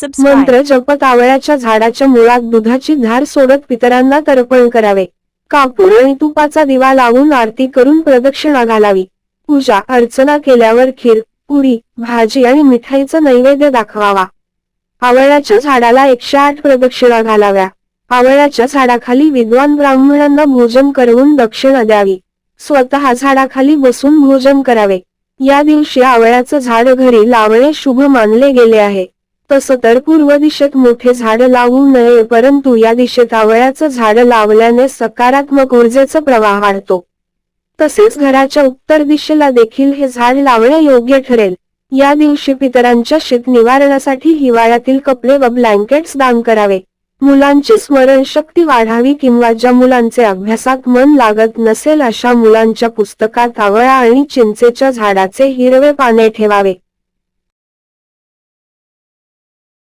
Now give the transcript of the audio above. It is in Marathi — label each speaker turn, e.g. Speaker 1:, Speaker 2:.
Speaker 1: Subscribe.
Speaker 2: मंत्र जपत आवळ्याच्या झाडाच्या मुळात दुधाची धार सोडत पितरांना तर्पण करावे. कापूर आणि तुपाचा दिवा लावून आरती करून प्रदक्षिणा घालावी. पूजा अर्चना केल्यावर खीर, पुरी, भाजी आणि मिठाईचा नैवेद्य दाखवावा. आवळ्याच्या झाडाला 108 प्रदक्षिणा घालाव्या. आवळ्याच्या झाडाखाली विद्वान ब्राह्मणांना भोजन करवून दक्षिणा द्यावी. स्वतः झाडाखाली बसून भोजन करावे. या दिवशी आवळ्याचं झाड घरी लावणे शुभ मानले गेले आहे. तसं तर पूर्व दिशेत मोठे झाड लावू नये, परंतु या दिशेत आवळ्याचं झाड लावल्याने सकारात्मक ऊर्जेचा प्रवाह वाढतो. तसेच घराच्या उत्तर दिशेला देखील हे झाड लावणे योग्य ठरेल. या दिवशी पितरांच्या शीत निवारणासाठी हिवाळ्यातील कपडे व ब्लँकेट्स दान करावे. मुलांची स्मरणशक्ती वाढावी किंवा ज्या मुलांचे अभ्यासात मन लागत नसेल अशा मुलांच्या पुस्तकात आवळा आणि चिंचेच्या झाडाचे हिरवे पाने ठेवावे.